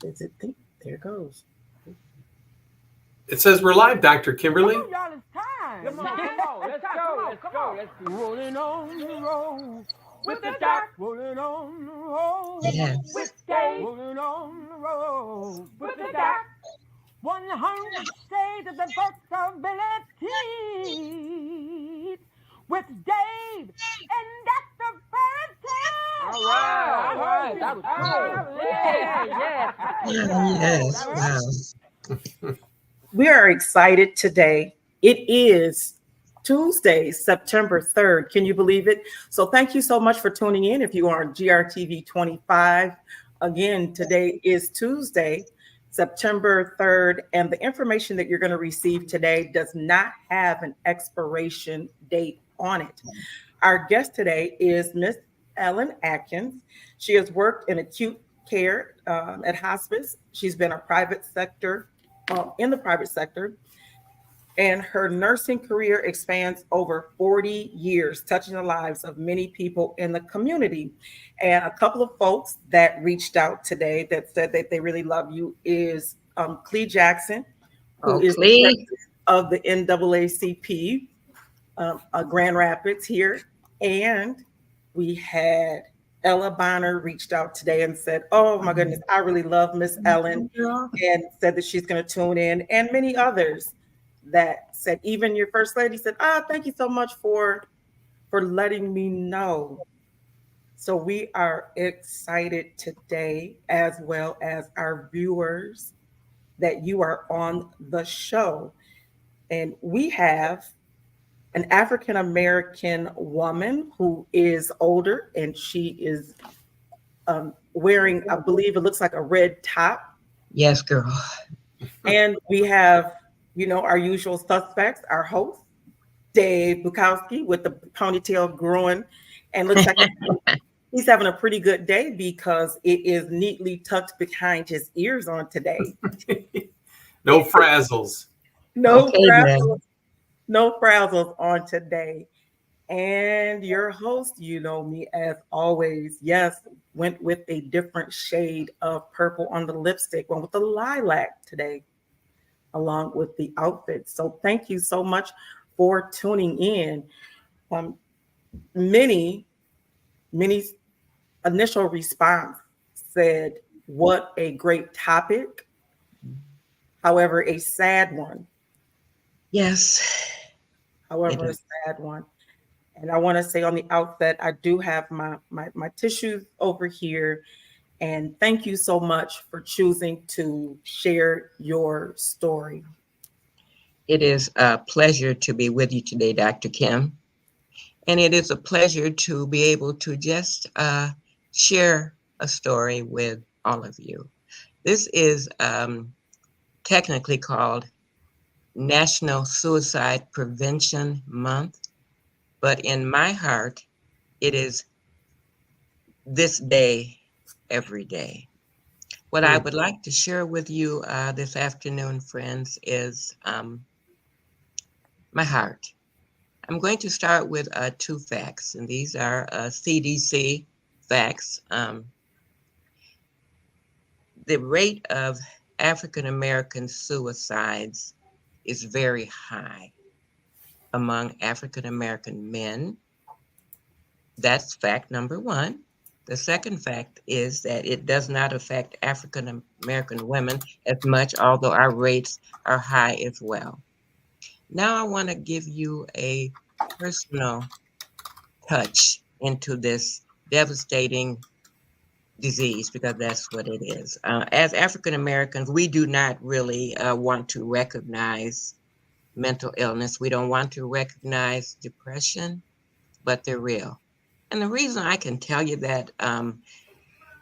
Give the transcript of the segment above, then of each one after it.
Is it? There it goes. It says we're live, Dr. Come Kimberly. on, y'all, it's time. Come on, come on, let's go, let's go. Let's rolling on the road with the doc. Rolling on the road Yes. with Dave. Rolling on the road with the doc. 100 shades of the possibilities with Dave and Dr. Ferguson. All right, all right. That was cool. Yeah, Yes. Wow. We are excited today. It is Tuesday, September 3rd. Can you believe it? So thank you so much for tuning in. If you are on GRTV 25, again, today is Tuesday, September 3rd, and the information that you're going to receive today does not have an expiration date on it. Our guest today is Miss Ellen Atkins. She has worked in acute care at hospice. She's been a private sector in the private sector, and her nursing career expands over 40 years, touching the lives of many people in the community. And a couple of folks that reached out today that said that they really love you is Clee Jackson, who is the Oakley. president of the NAACP Grand Rapids here. And we had Ella Bonner reached out today and said, "Oh my goodness, I really love Miss Ellen," and said that she's going to tune in, and many others that said, even your first lady said, thank you so much for letting me know. So we are excited today, as well as our viewers, that you are on the show. And we have an African American woman who is older, and she is wearing, I believe it looks like a red top. Yes, girl. And we have, our usual suspects, our host, Dave Bukowski, with the ponytail growing, and looks like he's having a pretty good day because it is neatly tucked behind his ears on today. No frazzles. No Okay, frazzles, no frazzles on today. And your host, you know me as always, yes, went with a different shade of purple on the lipstick, went with the lilac today, along with the outfit. So thank you so much for tuning in. Um, many, many initial response said, "What a great topic." However, a sad one. Yes. However, a sad one. And I want to say on the outset, I do have my tissues over here. And thank you so much for choosing to share your story. It is a pleasure to be with you today, Dr. Kim. And it is a pleasure to be able to just share a story with all of you. This is technically called National Suicide Prevention Month, but in my heart, it is this day, every day. What I would like to share with you this afternoon, friends, is my heart. I'm going to start with two facts, and these are CDC facts. The rate of African American suicides is very high among African American men. That's fact number one. The second fact is that it does not affect African American women as much, although our rates are high as well. Now I want to give you a personal touch into this devastating disease, because that's what it is. As African Americans, we do not really want to recognize mental illness. We don't want to recognize depression, but they're real. And the reason I can tell you that and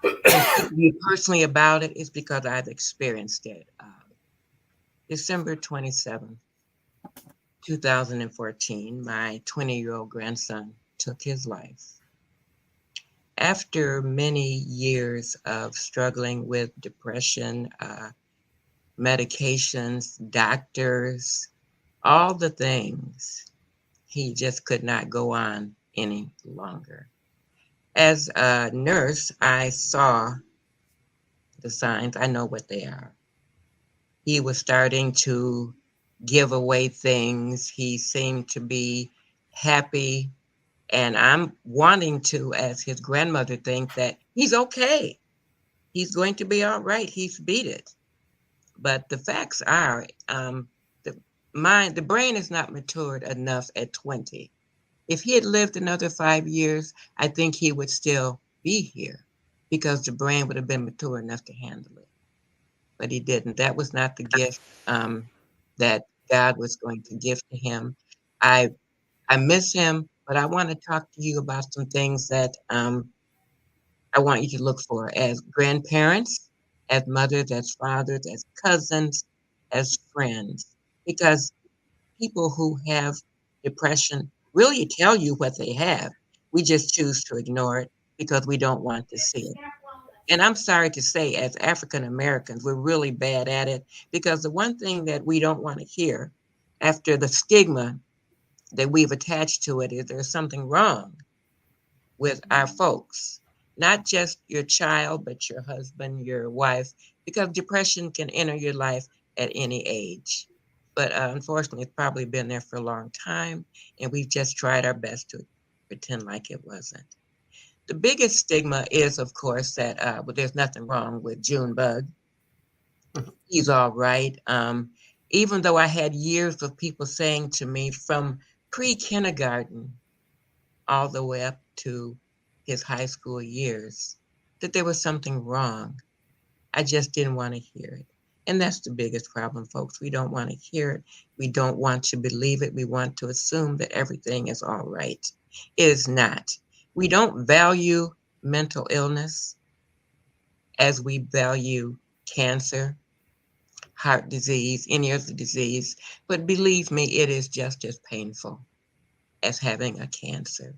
speak to you personally about it is because I've experienced it. December 27th, 2014, my 20-year-old grandson took his life. After many years of struggling with depression, medications, doctors, all the things, he just could not go on any longer. As a nurse, I saw the signs. I know what they are. He was starting to give away things. He seemed to be happy. And I'm wanting to, as his grandmother, think that he's okay. He's going to be all right. He's beat it. But the facts are, the brain is not matured enough at 20. If he had lived another 5 years, I think he would still be here because the brain would have been mature enough to handle it. But he didn't. That was not the gift that God was going to give to him. I I miss him, but I want to talk to you about some things that I want you to look for as grandparents, as mothers, as fathers, as cousins, as friends, because people who have depression really tell you what they have. We just choose to ignore it because we don't want to see it. And I'm sorry to say, as African Americans, we're really bad at it because the one thing that we don't want to hear after the stigma that we've attached to it is there's something wrong with our folks, not just your child, but your husband, your wife, because depression can enter your life at any age. But unfortunately, it's probably been there for a long time, and we've just tried our best to pretend like it wasn't. The biggest stigma is, of course, that well, there's nothing wrong with Junebug. He's all right. Even though I had years of people saying to me from pre-kindergarten all the way up to his high school years that there was something wrong. I just didn't want to hear it. And that's the biggest problem, folks. We don't want to hear it. We don't want to believe it. We want to assume that everything is all right. It is not. We don't value mental illness as we value cancer, heart disease, any other disease. But believe me, it is just as painful as having a cancer.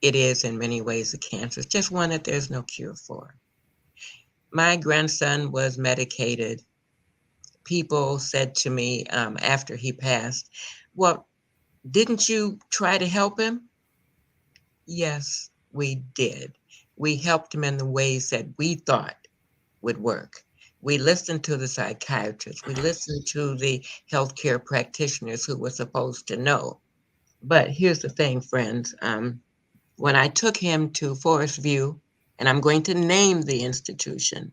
It is in many ways a cancer. It's just one that there's no cure for. My grandson was medicated. People said to me after he passed, well, didn't you try to help him? Yes, we did. We helped him in the ways that we thought would work. We listened to the psychiatrists. We listened to the healthcare practitioners who were supposed to know. But here's the thing, friends. When I took him to Forest View, and I'm going to name the institution,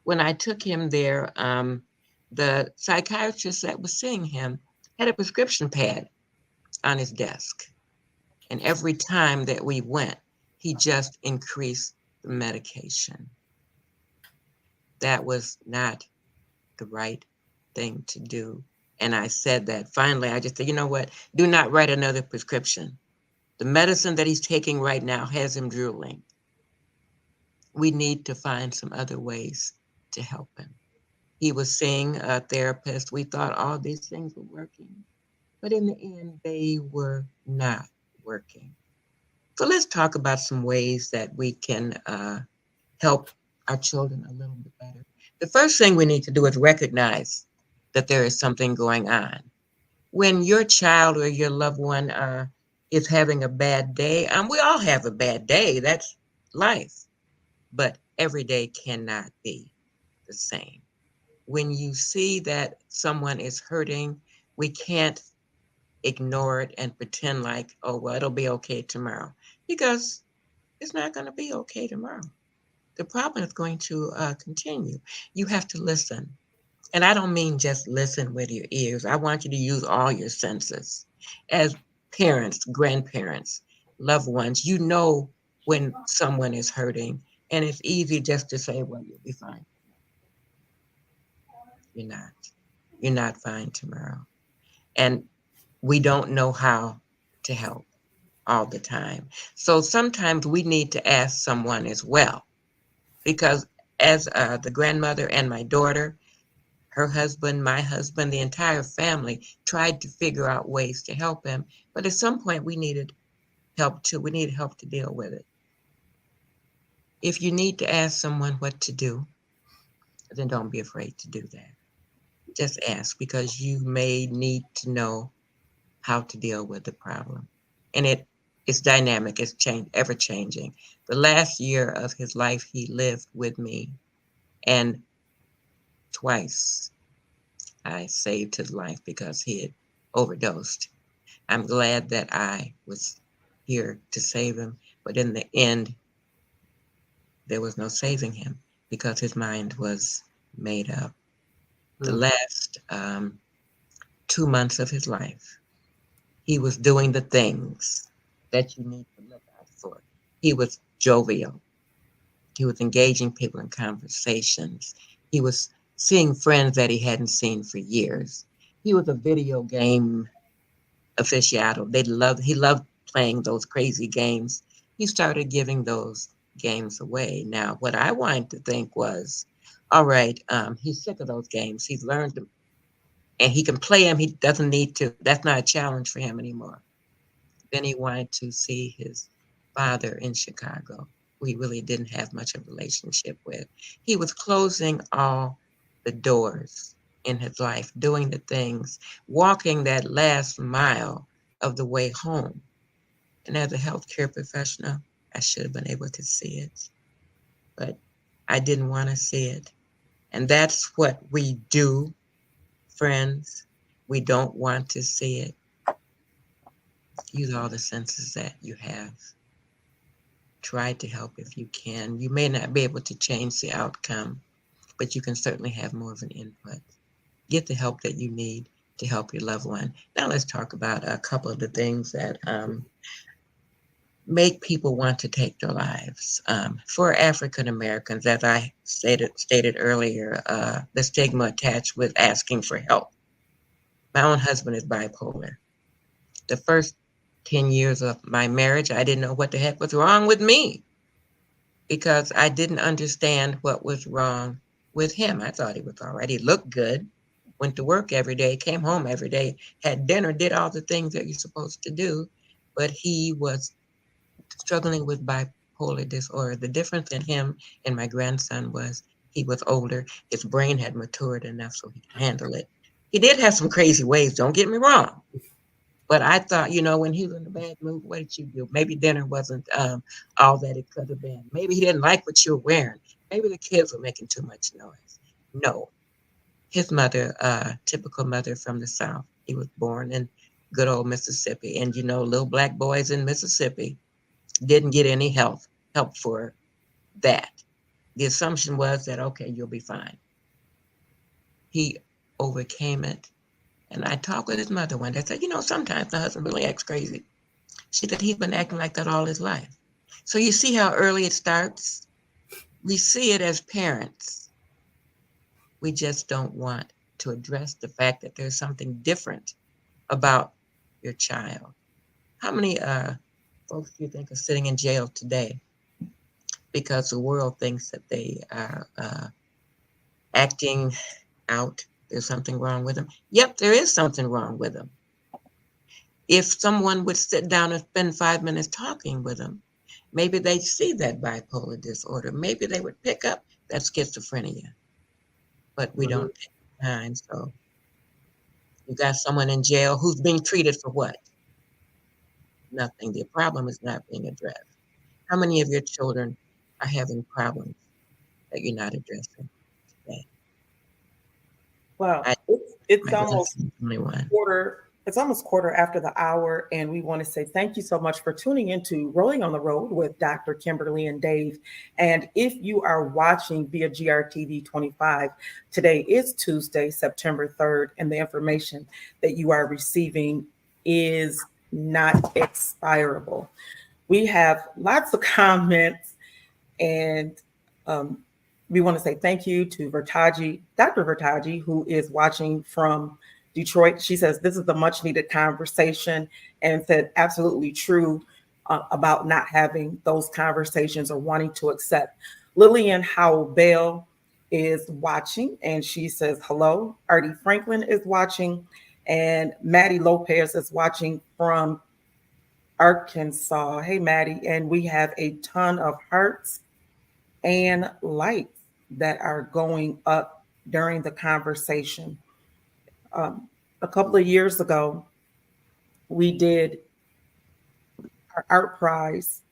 when I took him there, the psychiatrist that was seeing him had a prescription pad on his desk. And every time that we went, he just increased the medication. That was not the right thing to do. And I said that finally, I just said, you know what? Do not write another prescription. The medicine that he's taking right now has him drooling. We need to find some other ways to help him. He was seeing a therapist. We thought all these things were working, but in the end, they were not working. So let's talk about some ways that we can help our children a little bit better. The first thing we need to do is recognize that there is something going on. When your child or your loved one is having a bad day, we all have a bad day. That's life. But every day cannot be the same. When you see that someone is hurting, we can't ignore it and pretend like, oh, well, it'll be okay tomorrow, because it's not going to be okay tomorrow. The problem is going to continue. You have to listen. And I don't mean just listen with your ears. I want you to use all your senses. As parents, grandparents, loved ones, you know when someone is hurting, and it's easy just to say, well, you'll be fine. You're not. You're not fine tomorrow. And we don't know how to help all the time. So sometimes we need to ask someone as well, because as the grandmother and my daughter, her husband, my husband, the entire family tried to figure out ways to help him. But at some point we needed help too. We needed help to deal with it. If you need to ask someone what to do, then don't be afraid to do that. Just ask, because you may need to know how to deal with the problem. And it's dynamic, it's ever changing. The last year of his life he lived with me, And twice I saved his life because he had overdosed. I'm glad that I was here to save him, but in the end, there was no saving him because his mind was made up. The last 2 months of his life, he was doing the things that you need to look out for. He was jovial. He was engaging people in conversations. He was seeing friends that he hadn't seen for years. He was a video game aficionado. He loved playing those crazy games. He started giving those games away. Now, what I wanted to think was, all right, he's sick of those games. He's learned them and he can play them. He doesn't need to. That's not a challenge for him anymore. Then he wanted to see his father in Chicago, who he really didn't have much of a relationship with. He was closing all the doors in his life, doing the things, walking that last mile of the way home. And as a healthcare professional, I should have been able to see it, but I didn't want to see it. And that's what we do, friends. We don't want to see it. Use all the senses that you have. Try to help if you can. You may not be able to change the outcome, but you can certainly have more of an input. Get the help that you need to help your loved one. Now let's talk about a couple of the things that make people want to take their lives. For African Americans, as I stated earlier, the stigma attached with asking for help. My own husband is bipolar. The first 10 years of my marriage, I didn't know what the heck was wrong with me because I didn't understand what was wrong with him. I thought he was all right. He looked good, went to work every day, came home every day, had dinner, did all the things that you're supposed to do, but he was struggling with bipolar disorder. The difference in him and my grandson was he was older. His brain had matured enough so he could handle it. He did have some crazy ways, don't get me wrong. But I thought, when he was in a bad mood, what did you do? Maybe dinner wasn't all that it could have been. Maybe he didn't like what you were wearing. Maybe the kids were making too much noise. No. His mother, typical mother from the South. He was born in good old Mississippi. And, little black boys in Mississippi didn't get any help for that. The assumption was that, okay, you'll be fine. He overcame it. And I talked with his mother one day. I said, sometimes the husband really acts crazy. She said, he's been acting like that all his life. So you see how early it starts? We see it as parents. We just don't want to address the fact that there's something different about your child. How many folks do you think are sitting in jail today because the world thinks that they are acting out? There's something wrong with them. Yep, there is something wrong with them. If someone would sit down and spend 5 minutes talking with them, maybe they'd see that bipolar disorder. Maybe they would pick up that schizophrenia. But we don't take time. So you got someone in jail who's being treated for what? Nothing. The problem is not being addressed. How many of your children are having problems that you're not addressing today? Well, it's almost quarter. It's almost quarter after the hour, and we want to say thank you so much for tuning into Rolling on the Road with Dr. Kimberly and Dave. And if you are watching via GRTV 25, today is Tuesday, September 3rd, and the information that you are receiving is not expirable. We have lots of comments, and we want to say thank you to Vertaji, Dr. Vertaji, who is watching from Detroit. She says this is the much needed conversation, and said absolutely true about not having those conversations or wanting to accept. Lillian Howell Bell is watching, and she says hello. Artie Franklin is watching, and Maddie Lopez is watching from Arkansas. Hey, Maddie. And we have a ton of hearts and lights that are going up during the conversation. A couple of years ago, we did our art prize.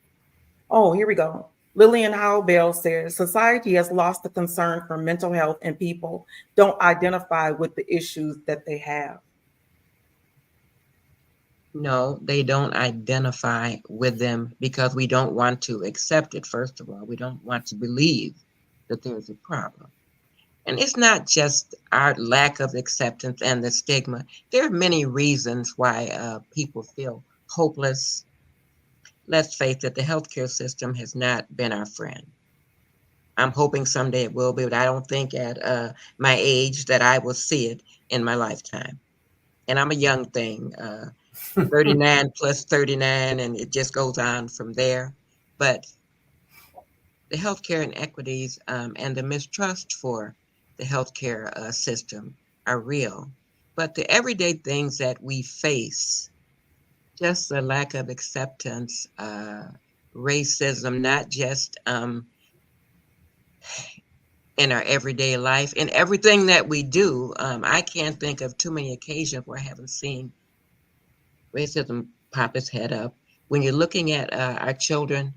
Oh, here we go. Lillian Howbell says society has lost the concern for mental health and people don't identify with the issues that they have. No, they don't identify with them because we don't want to accept it, first of all. We don't want to believe that there's a problem. And it's not just our lack of acceptance and the stigma. There are many reasons why people feel hopeless. Let's face it, the healthcare system has not been our friend. I'm hoping someday it will be, but I don't think at my age that I will see it in my lifetime. And I'm a young thing, 39 plus 39, and it just goes on from there. But the healthcare inequities and the mistrust for the healthcare system are real. But the everyday things that we face, just the lack of acceptance, racism, not just in our everyday life, in everything that we do, I can't think of too many occasions where I haven't seen racism pop its head up. When you're looking at our children,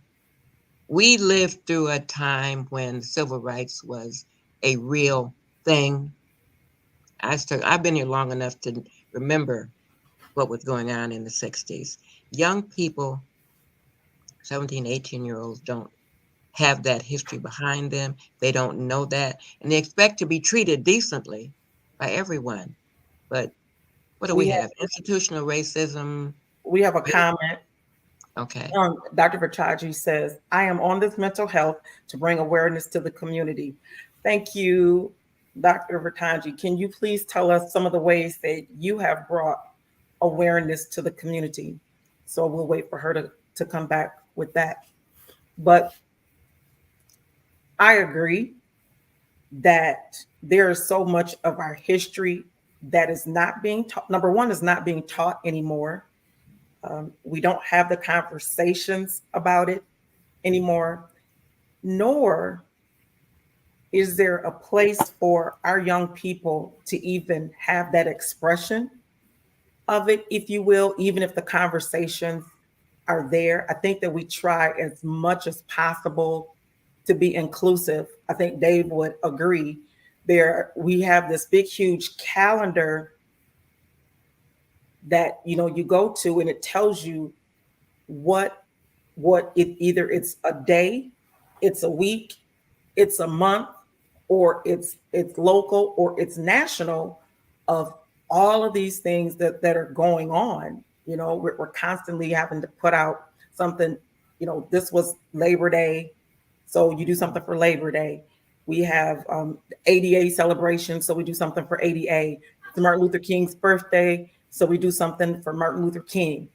we lived through a time when civil rights was a real thing. I've been here long enough to remember what was going on in the 60s. Young people, 17, 18-year-olds, don't have that history behind them. They don't know that. And they expect to be treated decently by everyone. But what do we have? Institutional racism. We have a comment. Okay. Dr. Vertaji says, I am on this mental health to bring awareness to the community. Thank you, Dr. Vertaji. Can you please tell us some of the ways that you have brought awareness to the community? So we'll wait for her to come back with that. But I agree that there is so much of our history that is not being taught. Number one, is not being taught anymore. We don't have the conversations about it anymore, nor is there a place for our young people to even have that expression of it, if you will, even if the conversations are there. I think that we try as much as possible to be inclusive. I think Dave would agree. We have this big, huge calendar that you go to, and it tells you what either it's a day, it's a week, it's a month, or it's local, or it's national, of all of these things that are going on. We're constantly having to put out something. This was Labor Day, so you do something for Labor Day. We have ADA celebration, so we do something for ADA. It's Martin Luther King's birthday, so we do something for Martin Luther King.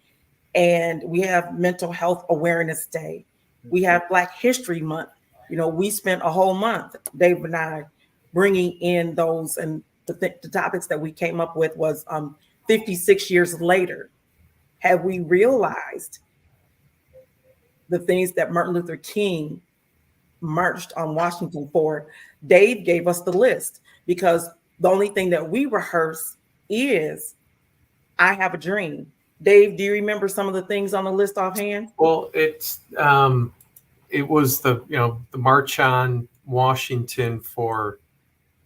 And we have Mental Health Awareness Day. We have Black History Month. We spent a whole month, Dave and I, bringing in those. And the topics that we came up with was 56 years later, have we realized the things that Martin Luther King marched on Washington for? Dave gave us the list, because the only thing that we rehearse is I have a dream. Dave, do you remember some of the things on the list offhand? Well, it was the March on Washington for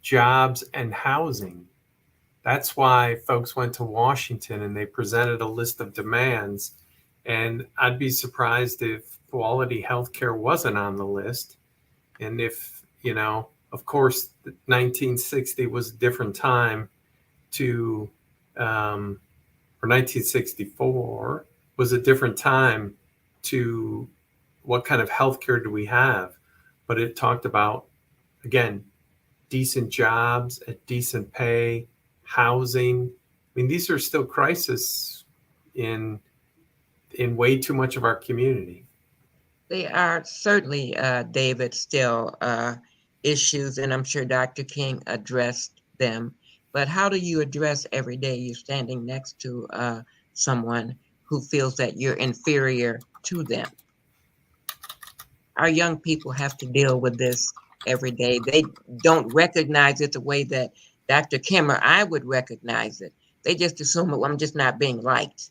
jobs and housing. That's why folks went to Washington, and they presented a list of demands. And I'd be surprised if quality healthcare wasn't on the list. And if, of course, 1960 was a different time or 1964 was a different time to what kind of healthcare do we have. But it talked about, again, decent jobs at decent pay, housing. I mean, these are still crises in way too much of our community. They are certainly, David, still issues, and I'm sure Dr. King addressed them. But how do you address every day you're standing next to someone who feels that you're inferior to them? Our young people have to deal with this every day. They don't recognize it the way that Dr. Kim or I would recognize it. They just assume, well, I'm just not being liked.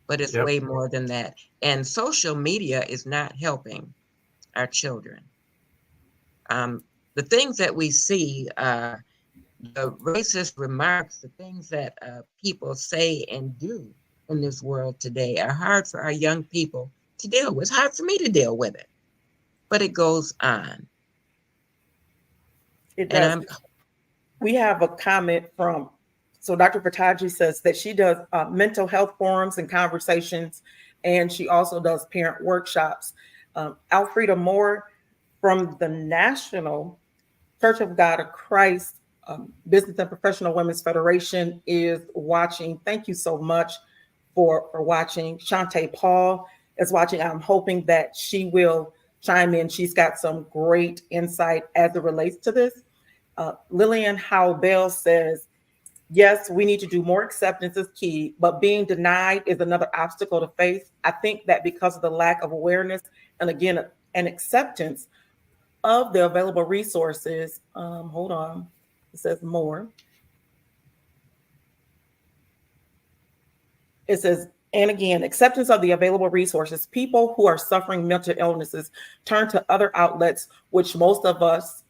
But it's way more than that. And social media is not helping our children. The things that we see, the racist remarks, the things that people say and do in this world today are hard for our young people to deal with. It's hard for me to deal with it, but it goes on. It And does. We have a comment from, so Dr. Pataji says that she does mental health forums and conversations, and she also does parent workshops. Alfreda Moore from the National Church of God of Christ Business and Professional Women's Federation is watching. Thank you so much for watching. Shantae Paul is watching. I'm hoping that she will chime in. She's got some great insight as it relates to this. Lillian Howell Bell says, yes, we need to do more. Acceptance is key, but being denied is another obstacle to face. I think that because of the lack of awareness and again, an acceptance of the available resources. Hold on, it says more. It says, and again, acceptance of the available resources. People who are suffering mental illnesses turn to other outlets, which most of us,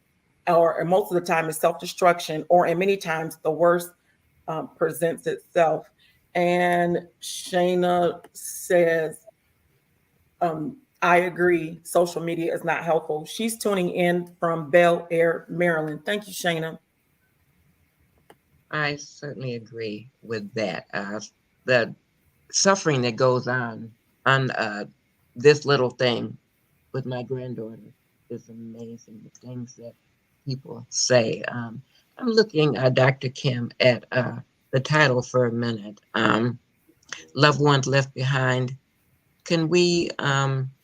or most of the time, is self-destruction, or in many times the worst presents itself. And Shayna says, I agree, social media is not helpful. She's tuning in from Bel Air, Maryland. Thank you, Shayna. I certainly agree with that. The suffering that goes on this little thing with my granddaughter is amazing. The things that people say. I'm looking, Dr. Kim, at the title for a minute. Loved Ones Left Behind. Can we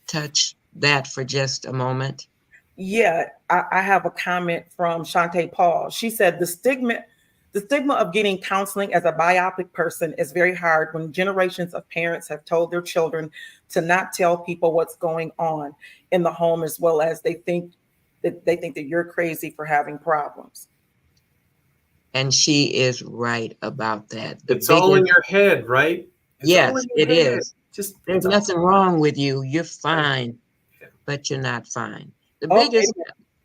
touch that for just a moment? Yeah, I have a comment from Shantae Paul. She said the stigma of getting counseling as a biopic person is very hard when generations of parents have told their children to not tell people what's going on in the home, as well as they think that you're crazy for having problems. And she is right about that. It's all in your head, right? It's yes, it head. is. There's nothing wrong with you. You're fine, but you're not fine. The biggest.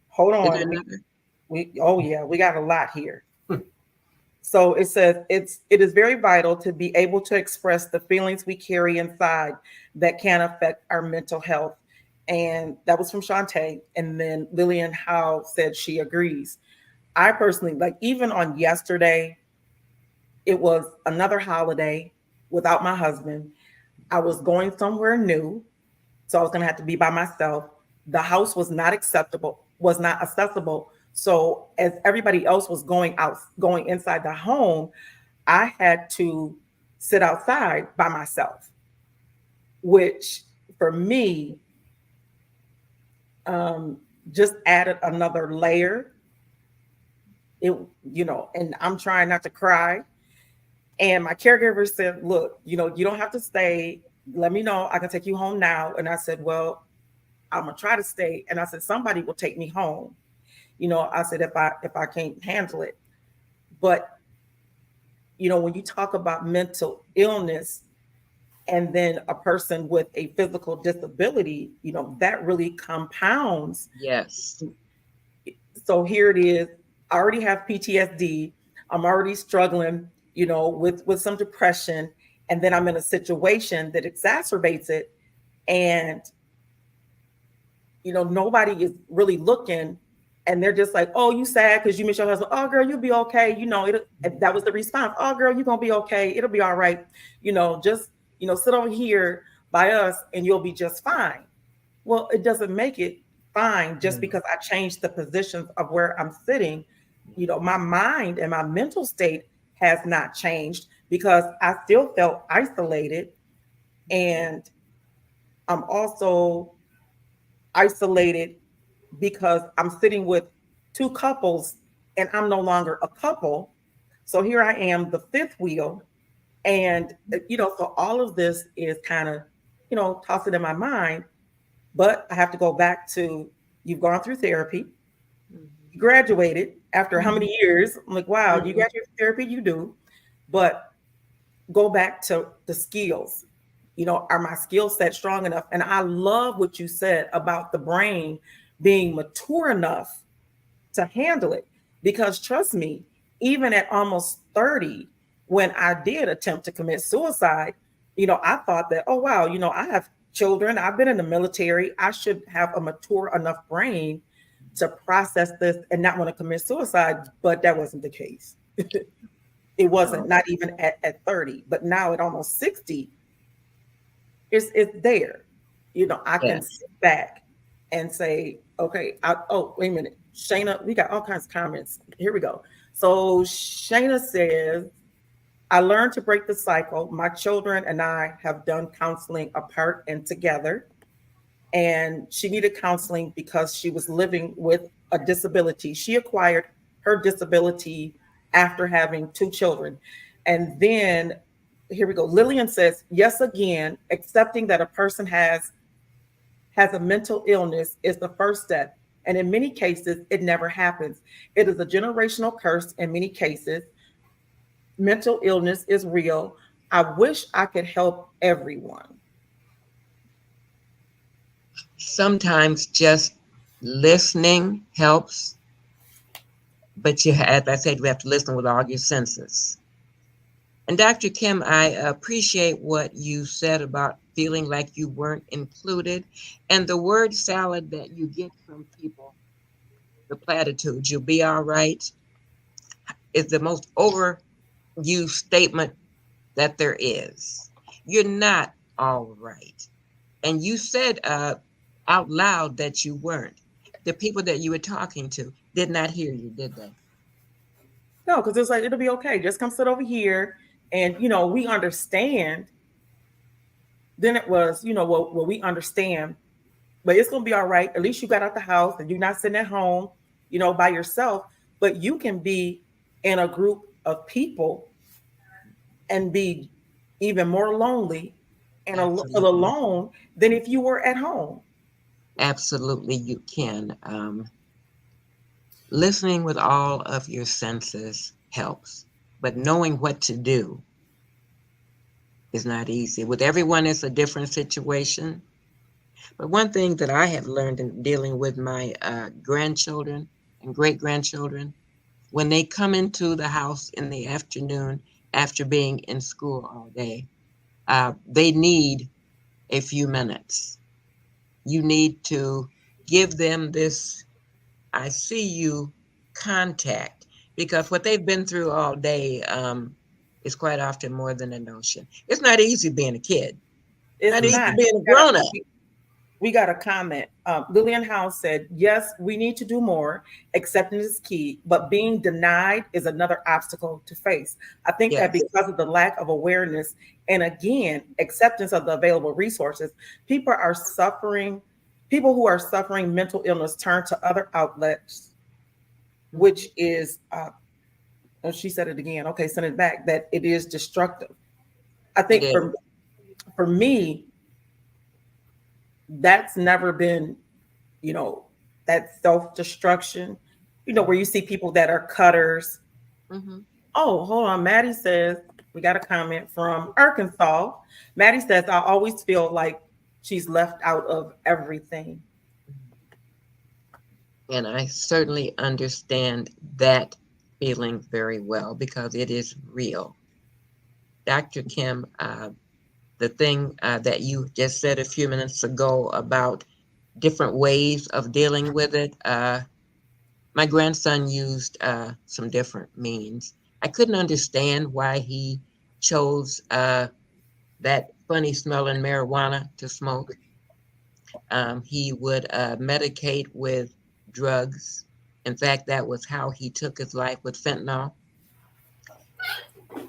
Hold on. We got a lot here. So it says it is very vital to be able to express the feelings we carry inside that can affect our mental health. And that was from Shantae. And then Lillian Howe said she agrees. I personally, like, even on yesterday, it was another holiday without my husband. I was going somewhere new, so I was going to have to be by myself. The house was not accessible. So as everybody else was going inside the home, I had to sit outside by myself, which for me just added another layer. And I'm trying not to cry. And my caregiver said, look, you don't have to stay. Let me know. I can take you home now. And I said, well, I'm going to try to stay. And I said, somebody will take me home. I said, if I can't handle it. But, when you talk about mental illness and then a person with a physical disability, that really compounds. Yes. So here it is. I already have PTSD. I'm already struggling, with some depression. And then I'm in a situation that exacerbates it. And, nobody is really looking. And they're just like, oh, you sad because you miss your husband. Oh, girl, you'll be okay. That was the response. Oh, girl, you're going to be okay. It'll be all right. Just, sit over here by us and you'll be just fine. Well, it doesn't make it fine just because I changed the positions of where I'm sitting. My mind and my mental state has not changed because I still felt isolated. And I'm also isolated because I'm sitting with two couples and I'm no longer a couple. So here I am, the fifth wheel. And, so all of this is kind of, tossing in my mind. But I have to go back to, you've gone through therapy, you graduated after how many years? I'm like, wow, you graduated therapy? You do. But go back to the skills. are my skill set strong enough? And I love what you said about the brain being mature enough to handle it. Because trust me, even at almost 30, when I did attempt to commit suicide, I thought that, oh, wow, I have children, I've been in the military, I should have a mature enough brain to process this and not want to commit suicide. But that wasn't the case. It wasn't, not even at 30, but now at almost 60, it's there. I can sit back and say, okay, oh, wait a minute. Shayna, we got all kinds of comments. Here we go. So Shayna says, I learned to break the cycle. My children and I have done counseling apart and together. And she needed counseling because she was living with a disability. She acquired her disability after having 2 children. And then here we go. Lillian says, yes, again, accepting that a person has a mental illness is the first step. And in many cases, it never happens. It is a generational curse in many cases. Mental illness is real. I wish I could help everyone. Sometimes just listening helps, but as I said, you have to listen with all your senses. And Dr. Kim, I appreciate what you said about feeling like you weren't included, and the word salad that you get from people, the platitudes, you'll be all right, is the most overused statement that there is. You're not all right. And you said out loud that you weren't. The people that you were talking to did not hear you, did they? No, because it's like, it'll be okay. Just come sit over here. And, we understand. Then it was, well, we understand, but it's going to be all right. At least you got out the house and you're not sitting at home, by yourself. But you can be in a group of people and be even more lonely and alone than if you were at home. Absolutely, you can. Listening with all of your senses helps, but knowing what to do is not easy. With everyone, it's a different situation. But one thing that I have learned in dealing with my grandchildren and great-grandchildren, when they come into the house in the afternoon after being in school all day, they need a few minutes. You need to give them this I see you contact, because what they've been through all day is quite often more than a notion. It's not easy being a kid. It's not easy not. being a grown-up. We got a comment. Lillian House said, yes, we need to do more. Acceptance is key, but being denied is another obstacle to face. I think that because of the lack of awareness and, again, acceptance of the available resources, people who are suffering mental illness turn to other outlets, which is, oh, she said it again. Okay, send it back, that it is destructive. I think for me, that's never been, that self-destruction, where you see people that are cutters. Mm-hmm. Oh, hold on. Maddie says, we got a comment from Arkansas. Maddie says, I always feel like she's left out of everything. And I certainly understand that feeling very well, because it is real. Dr. Kim, the thing that you just said a few minutes ago about different ways of dealing with it, my grandson used some different means. I couldn't understand why he chose that funny smelling marijuana to smoke. He would medicate with drugs. In fact, that was how he took his life, with fentanyl.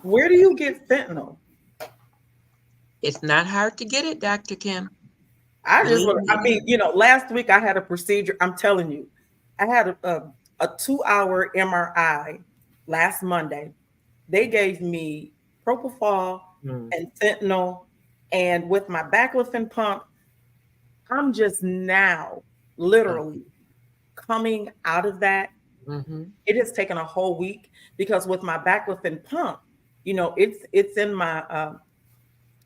Where do you get fentanyl? It's not hard to get it, Dr. Kim. Last week I had a procedure. I'm telling you, I had a 2-hour MRI last Monday. They gave me propofol and fentanyl, and with my baclofen pump, I'm just now literally coming out of that. Mm-hmm. It has taken a whole week, because with my baclofen pump, it's in my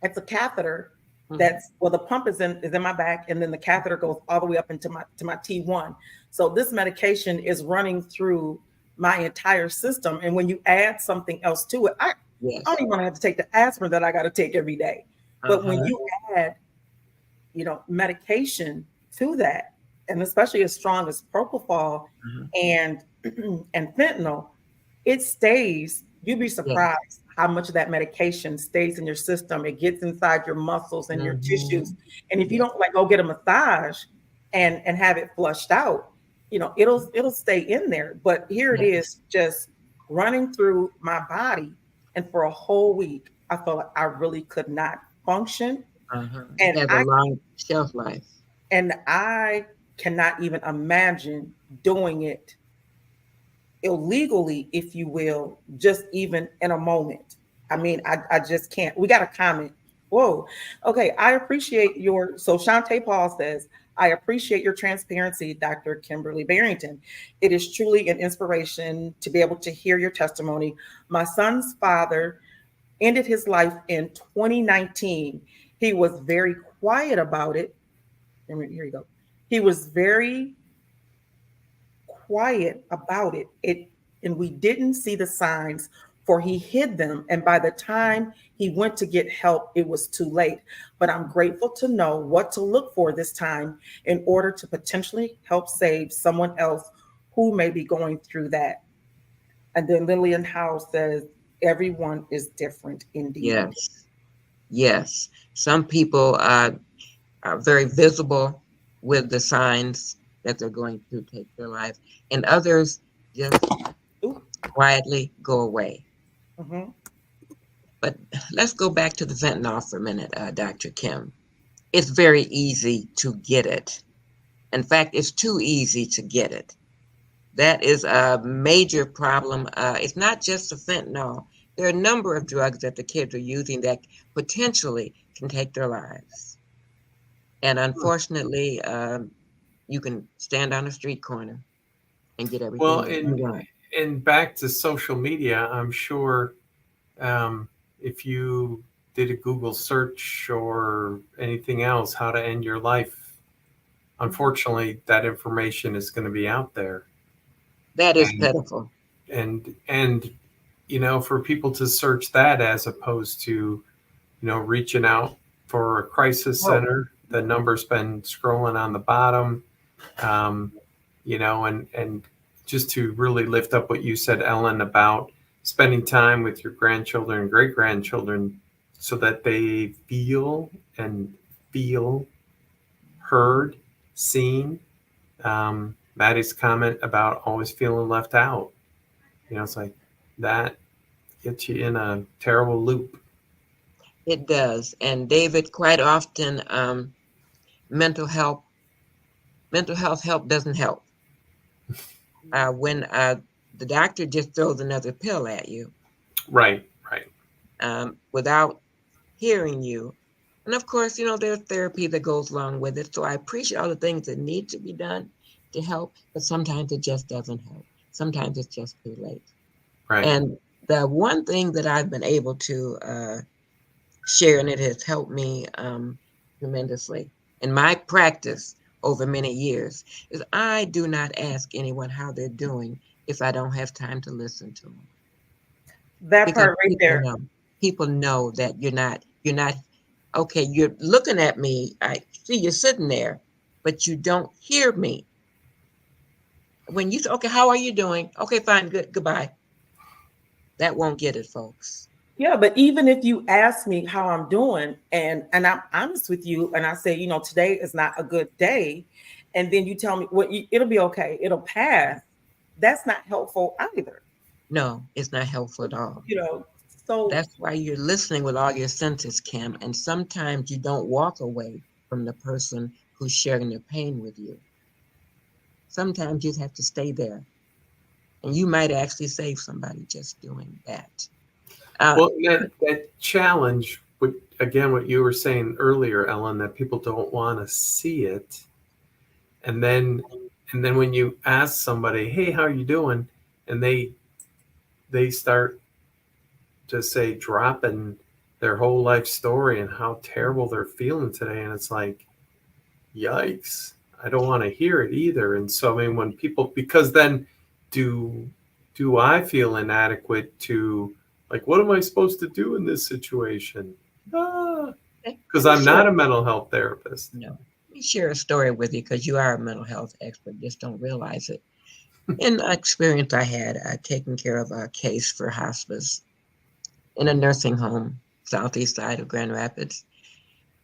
it's a catheter That's well, the pump is in my back, and then the catheter goes all the way up into my T1. So this medication is running through my entire system. And when you add something else to it, I don't even want to have to take the aspirin that I got to take every day. But when you add, medication to that, and especially as strong as propofol and and fentanyl, it stays. You'd be surprised how much of that medication stays in your system. It gets inside your muscles and your tissues. And if you don't go get a massage and have it flushed out, it'll stay in there. But here it is, just running through my body. And for a whole week, I felt like I really could not function. And it has a long shelf life. And I cannot even imagine doing it illegally, if you will, just even in a moment. I mean, I just can't. We got a comment. Whoa. Okay. I appreciate so Shantae Paul says, I appreciate your transparency, Dr. Kimberly Barrington. It is truly an inspiration to be able to hear your testimony. My son's father ended his life in 2019. He was very quiet about it. Here you go. He was very quiet about it. And we didn't see the signs, for he hid them. And by the time he went to get help, it was too late. But I'm grateful to know what to look for this time in order to potentially help save someone else who may be going through that. And then Lillian Howe says, everyone is different indeed. Yes. Some people are very visible with the signs that they're going to take their life, and others just quietly go away. But let's go back to the fentanyl for a minute, Dr. Kim. It's very easy to get it. In fact, it's too easy to get it. That is a major problem. It's not just the fentanyl. There are a number of drugs that the kids are using that potentially can take their lives. And unfortunately, you can stand on a street corner and get everything. Well, and back to social media, I'm sure if you did a Google search or anything else, how to end your life, unfortunately, that information is going to be out there. That is pitiful. And for people to search that as opposed to, reaching out for a crisis center, the number's been scrolling on the bottom, and just to really lift up what you said, Ellen, about spending time with your grandchildren and great grandchildren so that they feel heard, seen. Maddie's comment about always feeling left out. It's like that gets you in a terrible loop. It does. And David, quite often, mental health help doesn't help. When the doctor just throws another pill at you. Right. Without hearing you. And of course, there's therapy that goes along with it. So I appreciate all the things that need to be done to help, but sometimes it just doesn't help. Sometimes it's just too late. Right. And the one thing that I've been able to share, and it has helped me tremendously in my practice over many years, is I do not ask anyone how they're doing if I don't have time to listen to them. That part right there. People know that you're not, okay, you're looking at me. I see you're sitting there, but you don't hear me. When you say, okay, how are you doing? Okay, fine, good, goodbye. That won't get it, folks. Yeah, but even if you ask me how I'm doing, and I'm honest with you, and I say, today is not a good day, and then you tell me, it'll be okay, it'll pass. That's not helpful either. No, it's not helpful at all. So that's why you're listening with all your senses, Kim. And sometimes you don't walk away from the person who's sharing their pain with you. Sometimes you have to stay there, and you might actually save somebody just doing that. Well, that challenge, again, what you were saying earlier, Ellen, that people don't want to see it. And then when you ask somebody, hey, how are you doing? And they start to say dropping their whole life story and how terrible they're feeling today. And it's like, yikes, I don't want to hear it either. And so, I mean, when people, because then do I feel inadequate to, like, what am I supposed to do in this situation? Because I'm not a mental health therapist. No. Let me share a story with you because you are a mental health expert, just don't realize it. In the experience I had, taking care of a case for hospice in a nursing home, southeast side of Grand Rapids,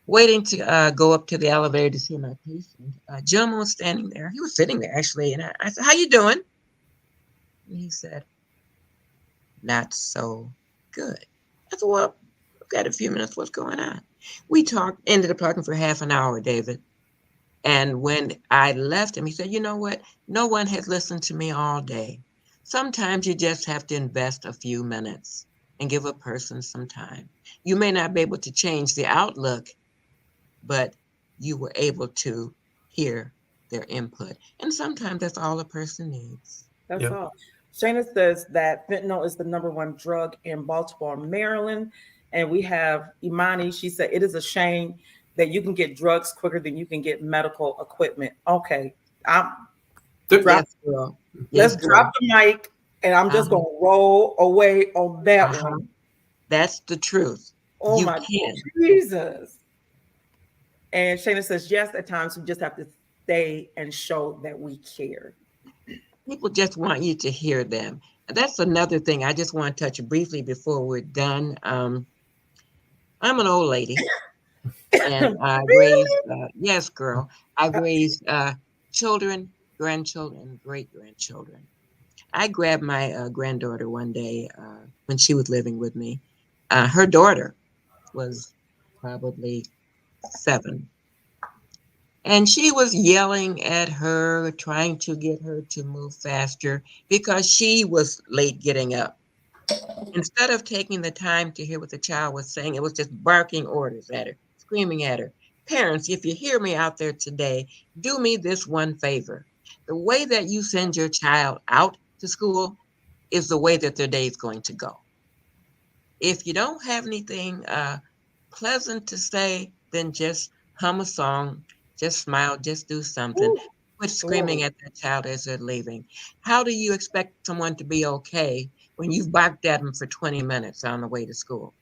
waiting to go up to the elevator to see my patient. A gentleman was standing there. He was sitting there, actually, and I said, "How you doing?" And he said, "Not so good." I said, "Well, I've got a few minutes. What's going on?" We ended up talking for half an hour, David. And when I left him, he said, "You know what? No one has listened to me all day. Sometimes you just have to invest a few minutes and give a person some time. You may not be able to change the outlook, but you were able to hear their input. And sometimes that's all a person needs." That's all. Shayna says that fentanyl is the #1 drug in Baltimore, Maryland. And we have Imani. She said, "It is a shame that you can get drugs quicker than you can get medical equipment." Okay. Yes, girl. Let's drop the mic, and I'm just going to roll away on that one. That's the truth. Oh, my Jesus. And Shayna says, "Yes, at times we just have to stay and show that we care." People just want you to hear them. That's another thing I just want to touch briefly before we're done. I'm an old lady, and I raised, yes, girl, I raised children, grandchildren, and great-grandchildren. I grabbed my granddaughter one day when she was living with me. Her daughter was probably 7. And she was yelling at her, trying to get her to move faster because she was late getting up. Instead of taking the time to hear what the child was saying, it was just barking orders at her, screaming at her. Parents, if you hear me out there today, do me this one favor. The way that you send your child out to school is the way that their day is going to go. If you don't have anything pleasant to say, then just hum a song, just smile, just do something. Quit screaming at that child as they're leaving. How do you expect someone to be okay when you've barked at them for 20 minutes on the way to school?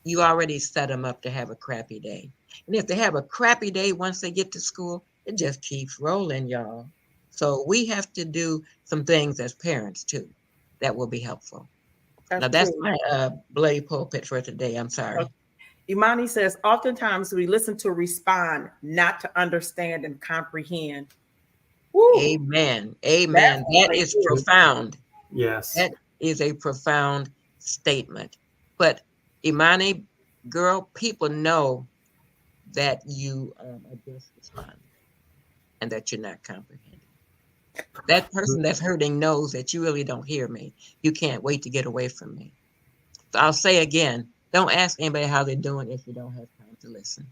You already set them up to have a crappy day. And if they have a crappy day once they get to school, it just keeps rolling, y'all. So we have to do some things as parents too that will be helpful. That's my bloody pulpit for today. I'm sorry. Imani says, "Oftentimes we listen to respond, not to understand and comprehend." Woo. Amen. Amen. That is profound. Yes. That is a profound statement. But Imani, girl, people know that you are just responding and that you're not comprehending. That person that's hurting knows that you really don't hear me. You can't wait to get away from me. So I'll say again, don't ask anybody how they're doing if you don't have time to listen.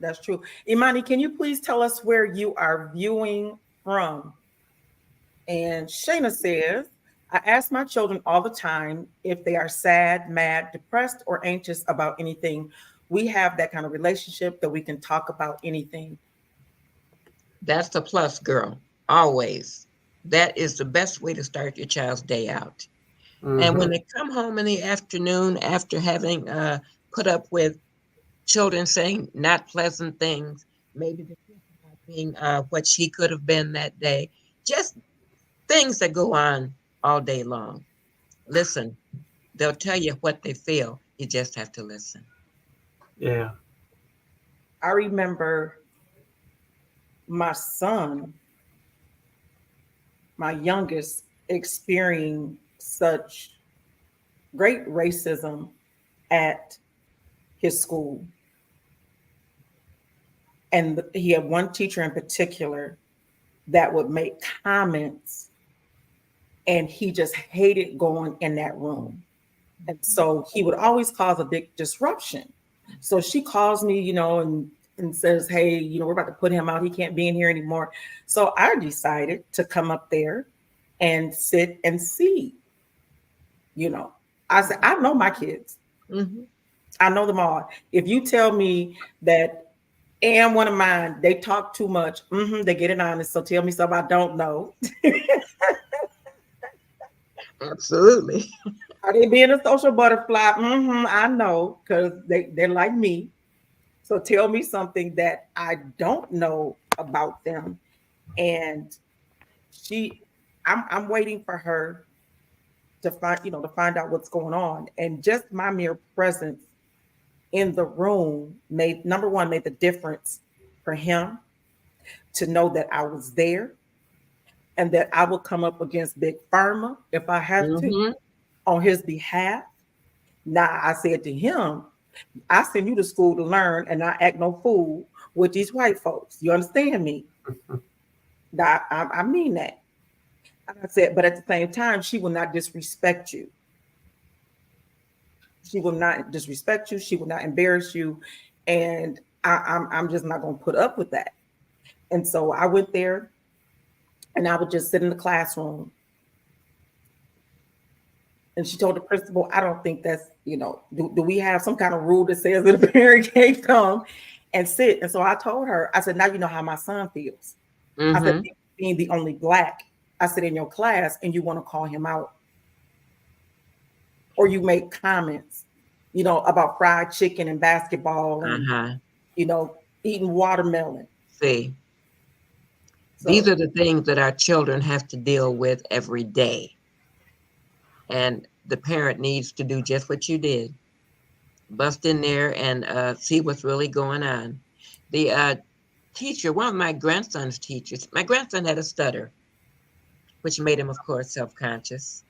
That's true. Imani, can you please tell us where you are viewing from? And Shayna says, "I ask my children all the time if they are sad, mad, depressed, or anxious about anything. We have that kind of relationship that we can talk about anything." That's the plus, girl. Always. That is the best way to start your child's day out. Mm-hmm. And when they come home in the afternoon after having put up with children saying not pleasant things, maybe the kid not being what she could have been that day, just things that go on all day long. Listen, they'll tell you what they feel. You just have to listen. Yeah. I remember my son, my youngest, experiencing such great racism at his school. And he had one teacher in particular that would make comments, and he just hated going in that room. And so he would always cause a big disruption. So she calls me, and says, "Hey, we're about to put him out. He can't be in here anymore." So I decided to come up there and sit and see. I said, I know my kids. Mm-hmm. I know them all. If you tell me that and one of mine, they talk too much, they get it honest. So tell me something I don't know. Absolutely. Are they being a social butterfly? I know, because they're like me. So tell me something that I don't know about them. And she, I'm waiting for her to find out what's going on. And just my mere presence in the room made the difference for him to know that I was there and that I would come up against Big Pharma if I have to Mm-hmm. on his behalf. Now I said to him, I send you to school to learn and not act no fool with these white folks. You understand me? Now, I mean that. I said, but at the same time, she will not disrespect you. She will not disrespect you. She will not embarrass you. And I'm just not going to put up with that. And so I went there and I would just sit in the classroom. And she told the principal, I don't think that's, do we have some kind of rule that says that a parent can't come and sit? And so I told her, I said, now you know how my son feels. I said, being the only Black, I said, in your class, and you want to call him out. Or you make comments, about fried chicken and basketball and, eating watermelon. See, So these are the things that our children have to deal with every day. And the parent needs to do just what you did. Bust in there and see what's really going on. The teacher, one of my grandson's teachers, my grandson had a stutter, which made him, of course, self-conscious.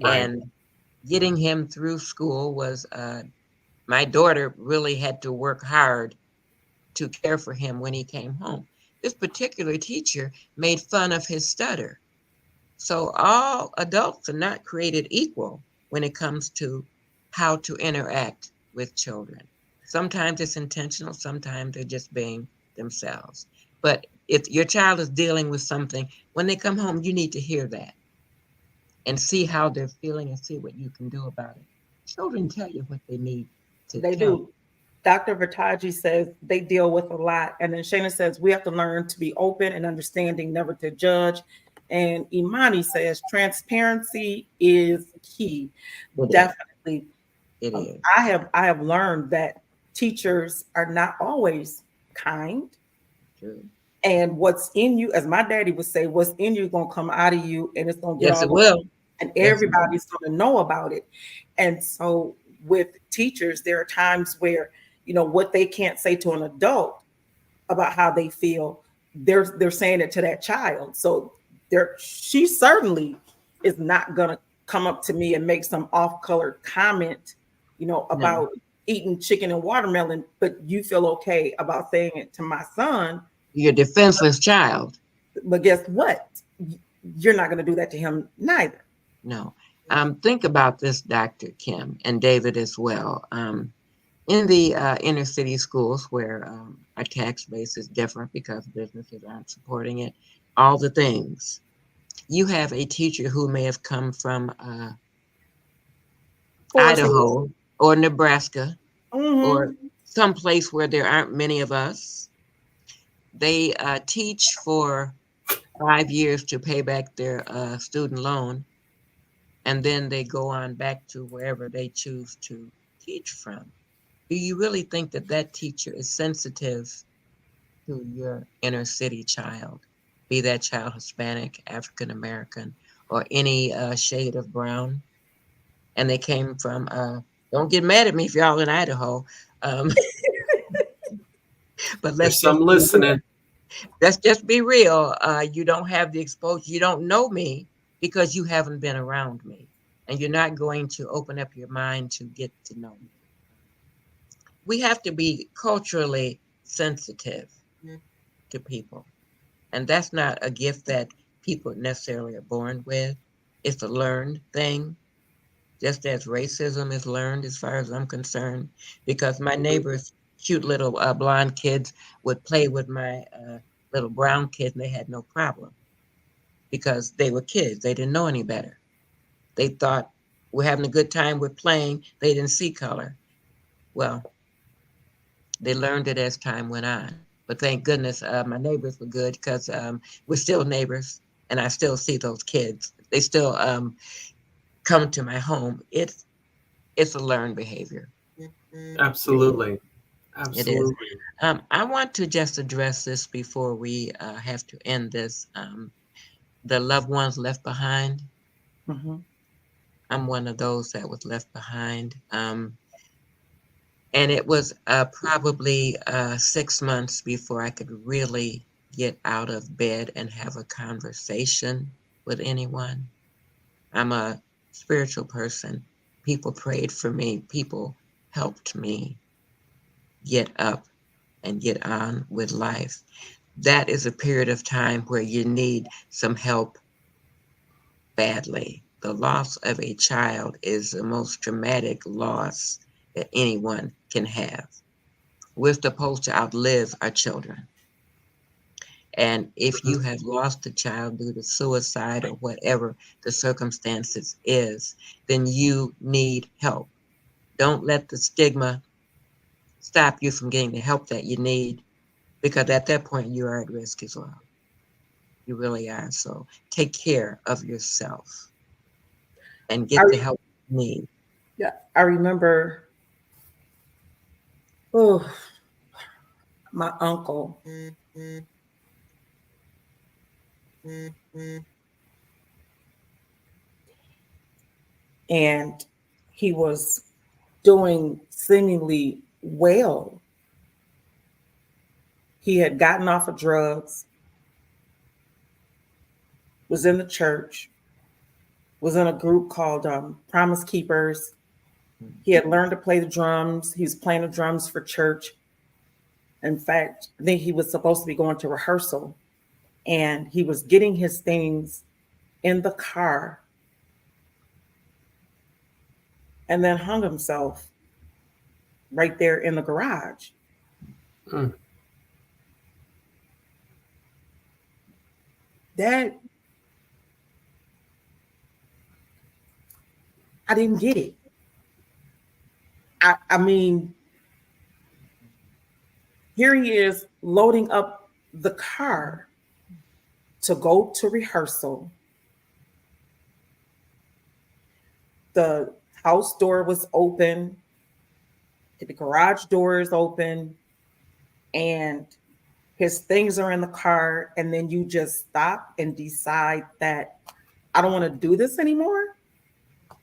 Right. And getting him through school was, my daughter really had to work hard to care for him when he came home. This particular teacher made fun of his stutter. So all adults are not created equal when it comes to how to interact with children. Sometimes it's intentional, sometimes they're just being themselves. But if your child is dealing with something, when they come home, you need to hear that and see how they're feeling and see what you can do about it. Children tell you what they need to they tell do. Dr. Vertaji says they deal with a lot. And then Shana says we have to learn to be open and understanding, never to judge. And Imani says transparency is key. you. Definitely. It is. I have learned that teachers are not always kind. True. And what's in you, as my daddy would say, what's in you is gonna come out of you, and it's gonna get Yes, all it over, will. and Yes, it will. everybody's gonna know about it. And so with teachers, there are times where what they can't say to an adult about how they feel, they're saying it to that child. So she certainly is not gonna come up to me and make some off-colored comment, about eating chicken and watermelon, but you feel okay about saying it to my son. You're a defenseless child. But guess what? You're not going to do that to him neither. No. Think about this, Dr. Kim, and David as well. In the inner city schools where our tax base is different because businesses aren't supporting it, all the things. You have a teacher who may have come from Idaho or Nebraska or someplace where there aren't many of us. They teach for 5 years to pay back their student loan, and then they go on back to wherever they choose to teach from. Do you really think that that teacher is sensitive to your inner city child, be that child Hispanic, African American, or any shade of brown? And they came from, don't get mad at me if y'all in Idaho, but There's some listening. Let's just be real. You don't have the exposure. You don't know me because you haven't been around me. And you're not going to open up your mind to get to know me. We have to be culturally sensitive to people. And that's not a gift that people necessarily are born with. It's a learned thing, just as racism is learned as far as I'm concerned, because my neighbors, cute little blonde kids, would play with my little brown kids, and they had no problem because they were kids. They didn't know any better. They thought we're having a good time, we're playing. They didn't see color. Well, they learned it as time went on. But thank goodness my neighbors were good because we're still neighbors and I still see those kids. They still come to my home. It's a learned behavior. Absolutely. It is. Absolutely. I want to just address this before we have to end this. The loved ones left behind. Mm-hmm. I'm one of those that was left behind. And it was probably 6 months before I could really get out of bed and have a conversation with anyone. I'm a spiritual person. People prayed for me. People helped me get up and get on with life. That is a period of time where you need some help badly. The loss of a child is the most traumatic loss that anyone can have. We're supposed to outlive our children. And if you have lost a child due to suicide or whatever the circumstances is, then you need help. Don't let the stigma stop you from getting the help that you need, because at that point you are at risk as well. You really are. So take care of yourself and I, get the help you need. yeah, I remember, oh, my uncle. And he was doing seemingly well. He had gotten off of drugs, was in the church, was in a group called Promise Keepers. He had learned to play the drums. He was playing the drums for church. In fact, I think he was supposed to be going to rehearsal, and he was getting his things in the car and then hung himself right there in the garage. Mm. That, I didn't get it. I mean, here he is loading up the car to go to rehearsal. The house door was open, the garage door is open, and his things are in the car. And then you just stop and decide that I don't want to do this anymore.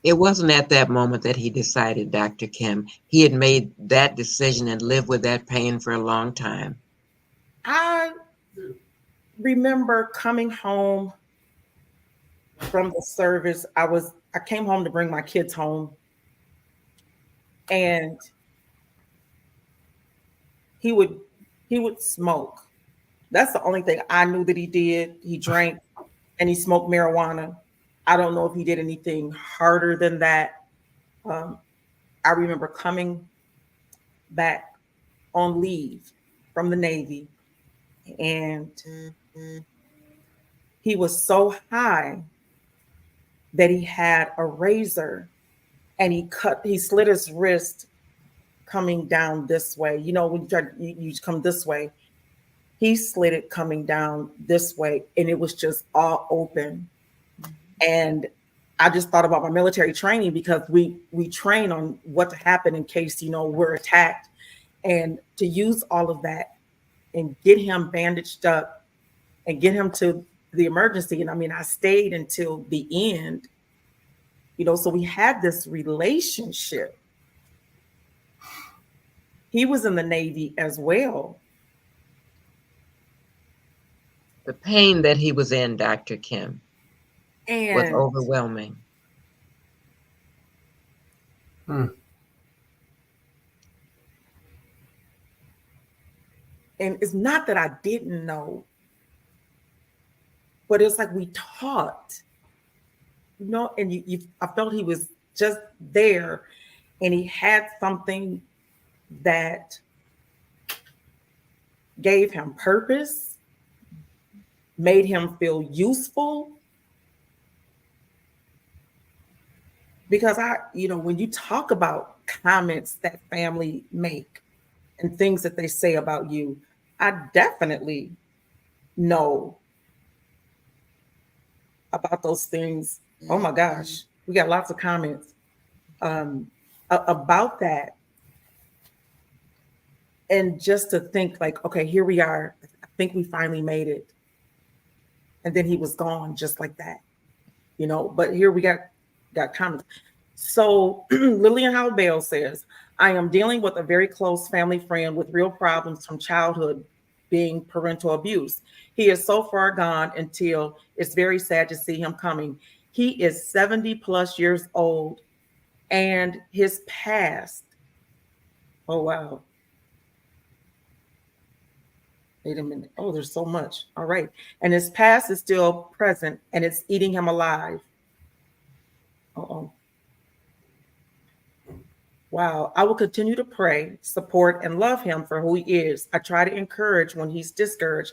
It wasn't at that moment that he decided, Dr. Kim. He had made that decision and lived with that pain for a long time. I remember coming home from the service. I came home to bring my kids home, and he would smoke. That's the only thing I knew that he did. He drank and he smoked marijuana. I don't know if he did anything harder than that. I remember coming back on leave from the Navy, and he was so high that he had a razor, and he slit his wrist coming down this way. You know, when you come this way, he slit it coming down this way, and it was just all open. And I just thought about my military training, because we train on what to happen in case, we're attacked, and to use all of that and get him bandaged up and get him to the emergency. And I mean, I stayed until the end, so we had this relationship. He was in the Navy as well. The pain that he was in, Dr. Kim, was And overwhelming. and it's not that I didn't know, but it's like we taught, and I felt he was just there, and he had something that gave him purpose, made him feel useful. because when you talk about comments that family make and things that they say about you, I definitely know about those things. Oh my gosh, we got lots of comments about that. And just to think like, okay, here we are. I think we finally made it. And then he was gone just like that, but here we got comments. So Lillian Howell Bale says, I am dealing with a very close family friend with real problems from childhood, being parental abuse. He is so far gone until it's very sad to see him coming. He is 70 plus years old and his past. Oh, wow. Wait a minute. Oh, there's so much. All right. And his past is still present and it's eating him alive. Uh-oh. Wow. I will continue to pray, support, and love him for who he is. I try to encourage when he's discouraged,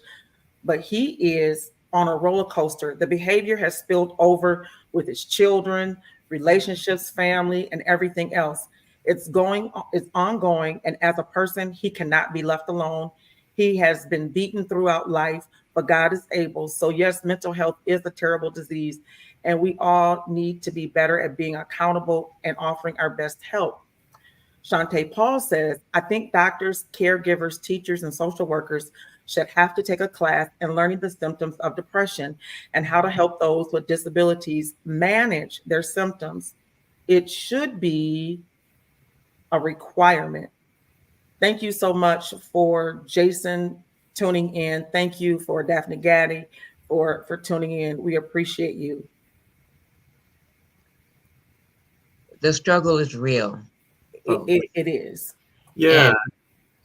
but he is on a roller coaster. The behavior has spilled over with his children, relationships, family, and everything else. It's ongoing. And as a person, he cannot be left alone. He has been beaten throughout life, but God is able. So yes, mental health is a terrible disease, and we all need to be better at being accountable and offering our best help. Shantae Paul says, I think doctors, caregivers, teachers, and social workers should have to take a class in learning the symptoms of depression and how to help those with disabilities manage their symptoms. It should be a requirement. Thank you so much for Jason tuning in. Thank you for Daphne Gaddy for tuning in. We appreciate you. The struggle is real. It is. Yeah. And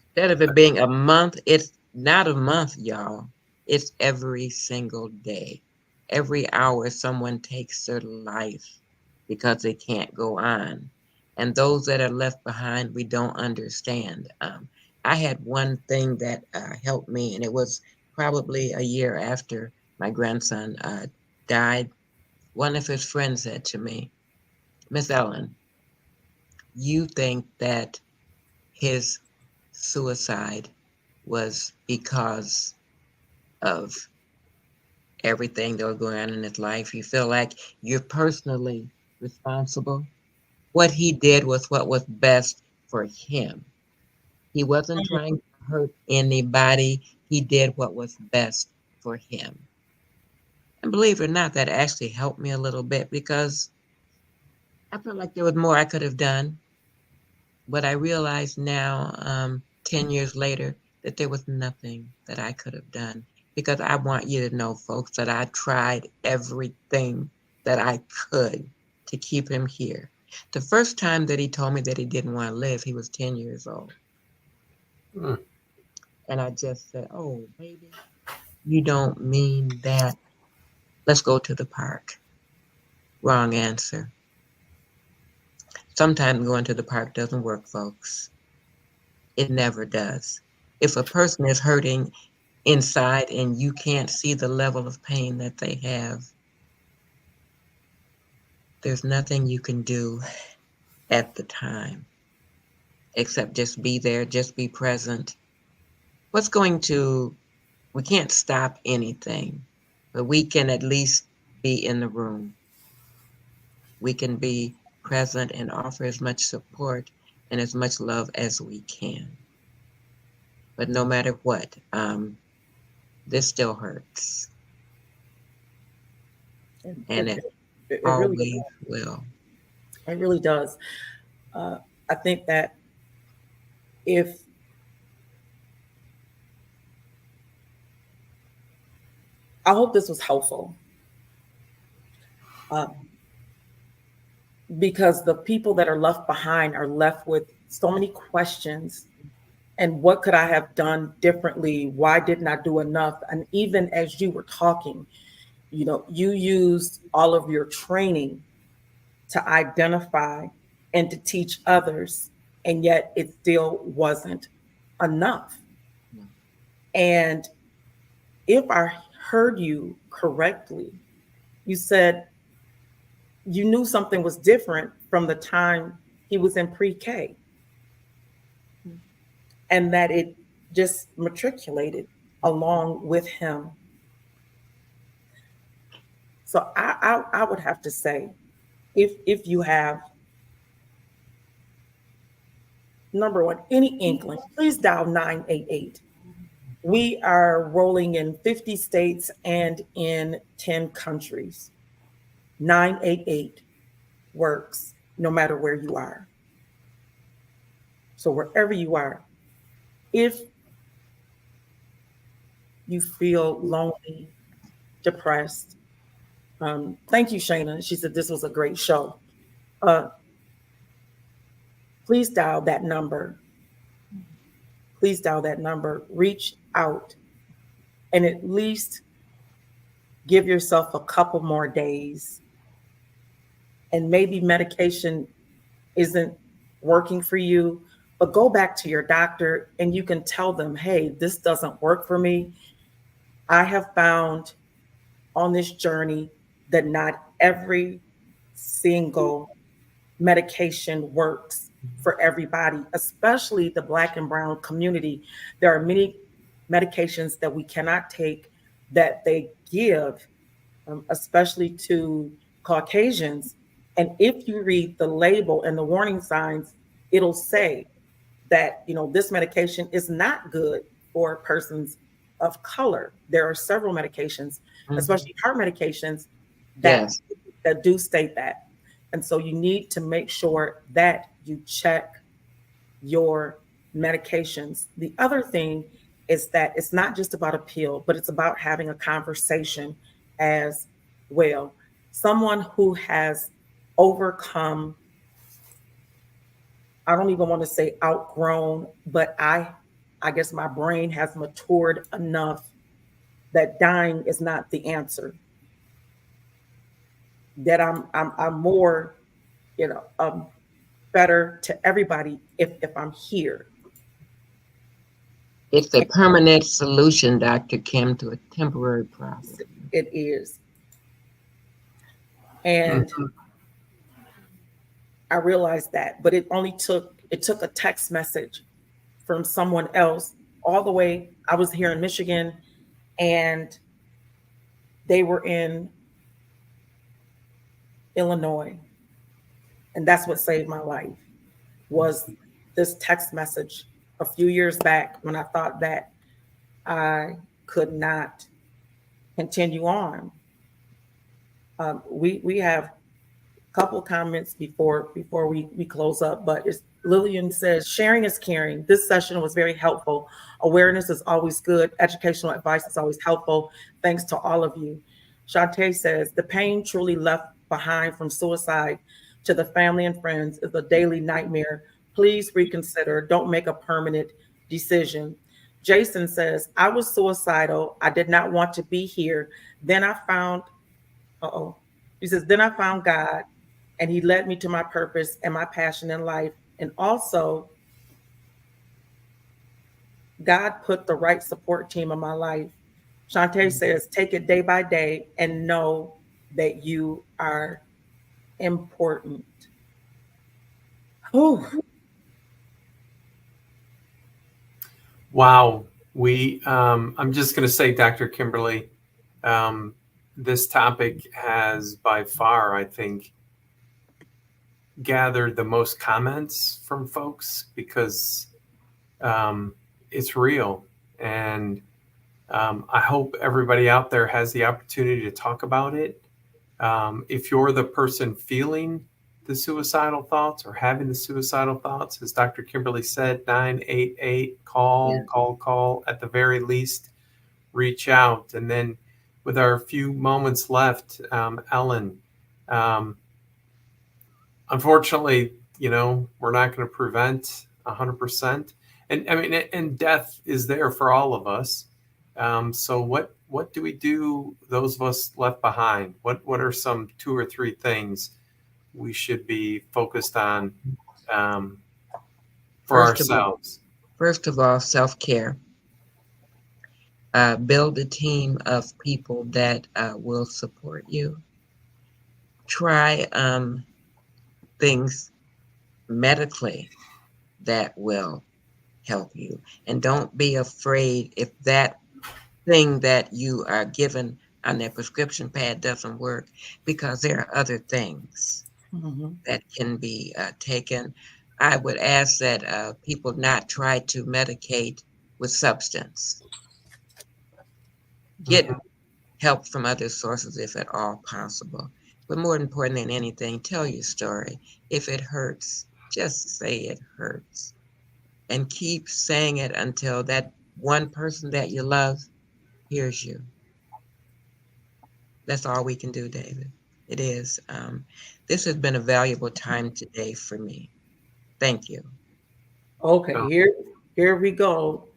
instead of it being a month, it's not a month, y'all. It's every single day. Every hour someone takes their life because they can't go on. And those that are left behind, we don't understand. I had one thing that helped me, and it was probably a year after my grandson died. One of his friends said to me, Miss Ellen, you think that his suicide was because of everything that was going on in his life. You feel like you're personally responsible. What he did was what was best for him. He wasn't trying to hurt anybody. He did what was best for him. And believe it or not, that actually helped me a little bit because I felt like there was more I could have done. But I realize now, 10 years later, that there was nothing that I could have done. Because I want you to know, folks, that I tried everything that I could to keep him here. The first time that he told me that he didn't want to live, he was 10 years old. And I just said, oh, baby, you don't mean that. Let's go to the park. Wrong answer. Sometimes going to the park doesn't work, folks. It never does. If a person is hurting inside and you can't see the level of pain that they have, there's nothing you can do at the time except just be there, just be present. We can't stop anything, but we can at least be in the room. We can be present and offer as much support and as much love as we can. But no matter what, this still hurts. And it always really will. It really does. I think that if I hope this was helpful, because the people that are left behind are left with so many questions. And what could I have done differently? Why didn't I do enough? And even as you were talking, you used all of your training to identify and to teach others, and yet it still wasn't enough. And if I heard you correctly, you said you knew something was different from the time he was in pre-K, and that it just matriculated along with him. So I would have to say, if you have, number one, any inkling, please dial 988. We are rolling in 50 states and in 10 countries. 988 works no matter where you are. So wherever you are, if you feel lonely, depressed, thank you, Shayna. She said this was a great show. Uh, please dial that number. Please dial that number. Reach out and at least give yourself a couple more days. And maybe medication isn't working for you, but go back to your doctor and you can tell them, hey, this doesn't work for me. I have found on this journey that not every single medication works for everybody, especially the Black and Brown community. There are many medications that we cannot take that they give, especially to Caucasians. And if you read the label and the warning signs, it'll say that, this medication is not good for persons of color. There are several medications, especially heart medications, that do state that. And so you need to make sure that you check your medications. The other thing is that it's not just about a pill, but it's about having a conversation as well. Someone who has overcome, I don't even want to say outgrown, but I guess my brain has matured enough that dying is not the answer. That I'm more, better to everybody if I'm here. It's a permanent solution, Dr. Kim, to a temporary problem. It is. And I realized that, but it took a text message from someone else all the way. I was here in Michigan and they were in Illinois. And that's what saved my life, was this text message a few years back when I thought that I could not continue on. We have a couple of comments before we close up, but Lillian says, sharing is caring. This session was very helpful. Awareness is always good. Educational advice is always helpful. Thanks to all of you. Shantae says, the pain truly left behind from suicide to the family and friends is a daily nightmare. Please reconsider. Don't make a permanent decision. Jason says, I was suicidal. I did not want to be here. Then I found, he says, then I found God and he led me to my purpose and my passion in life. And also, God put the right support team in my life. Shantae says, take it day by day and know that you are important. Whew. Wow. I'm just going to say, Dr. Kimberly, this topic has by far, I think, gathered the most comments from folks because it's real. And I hope everybody out there has the opportunity to talk about it. If you're the person feeling the suicidal thoughts or having the suicidal thoughts, as Dr. Kimberly said, 988, call, at the very least, reach out. And then with our few moments left, Ellen, unfortunately, we're not going to prevent 100%. And I mean, and death is there for all of us. So what do we do, those of us left behind? What are some 2 or 3 things we should be focused on for ourselves? First of all, self-care. Build a team of people that will support you. try things medically that will help you. And don't be afraid if that thing that you are given on that prescription pad doesn't work, because there are other things that can be taken. I would ask that people not try to medicate with substance. Get help from other sources if at all possible. But more important than anything, tell your story. If it hurts, just say it hurts. And keep saying it until that one person that you love hears you. That's all we can do, David. It is. This has been a valuable time today for me. Thank you. Okay, here we go.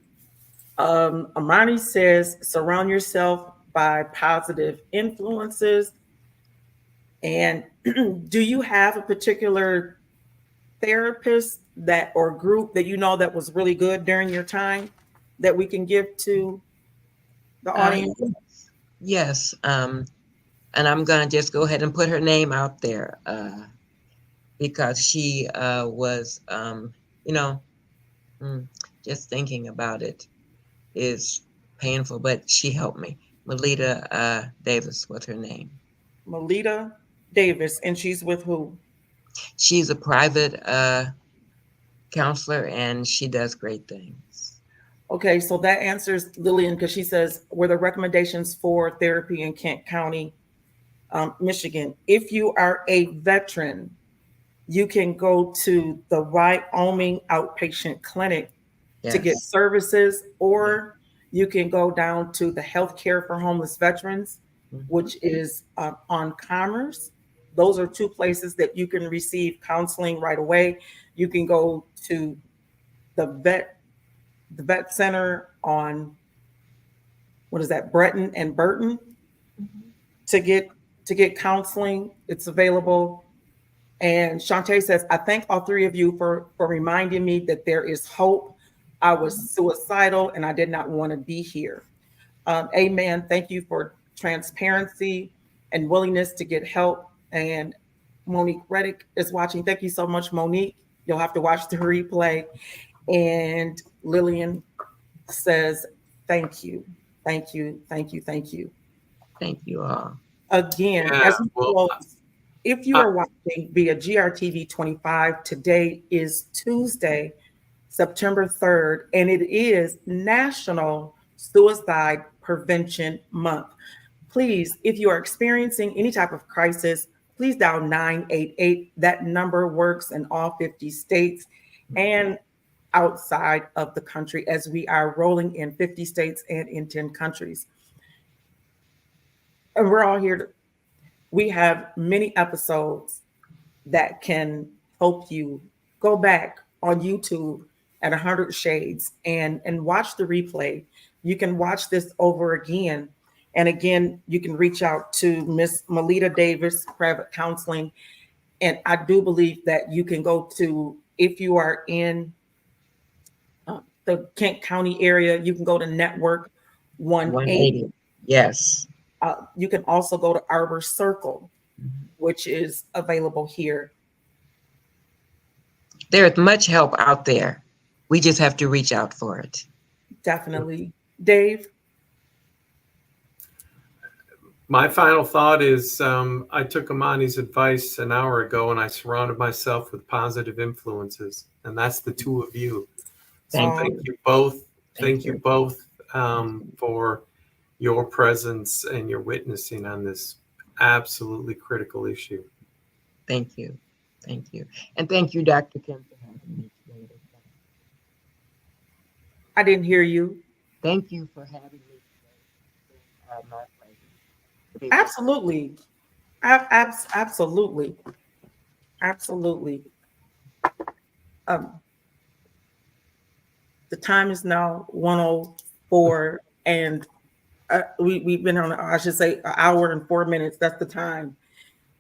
Amani says, surround yourself by positive influences. And do you have a particular therapist that or group that you know that was really good during your time that we can give to the audience? Yes. And I'm going to just go ahead and put her name out there because she was, just thinking about it is painful, but she helped me. Melita Davis was her name. Melita Davis, and she's with who? She's a private counselor, and she does great things. Okay, so that answers Lillian, because she says, were there recommendations for therapy in Kent County, Michigan? If you are a veteran, you can go to the Wyoming Outpatient Clinic to get services, or you can go down to the Healthcare for Homeless Veterans, which is on Commerce. Those are two places that you can receive counseling right away. You can go to the vet center on, what is that, Breton and Burton, to get counseling. It's available. And Shantae says, I thank all three of you for reminding me that there is hope. I was suicidal and I did not want to be here. Amen. Thank you for transparency and willingness to get help. And Monique Reddick is watching. Thank you so much, Monique. You'll have to watch the replay. And Lillian says, thank you. Thank you. Thank you. Thank you. Thank you all. Again, as we close, if you are watching via GRTV 25, today is Tuesday, September 3rd, and it is National Suicide Prevention Month. Please, if you are experiencing any type of crisis, please dial 988. That number works in all 50 states and outside of the country, as we are rolling in 50 states and in 10 countries. And we're all here. We have many episodes that can help you go back on YouTube at 100 Shades and watch the replay. You can watch this over again. And again, you can reach out to Miss Melita Davis, private counseling. And I do believe that you can go to, if you are in the Kent County area, you can go to Network 180. Yes. You can also go to Arbor Circle, which is available here. There's much help out there. We just have to reach out for it. Definitely. Dave? My final thought is I took Amani's advice an hour ago and I surrounded myself with positive influences. And that's the two of you. So thank you both. Thank you both for your presence and your witnessing on this absolutely critical issue. Thank you. Thank you. And thank you, Dr. Kim, for having me today. I didn't hear you. Thank you for having me today. My pleasure. Absolutely. Absolutely. Absolutely. The time is now 1:04, and we've been on, I should say, an hour and 4 minutes. That's the time.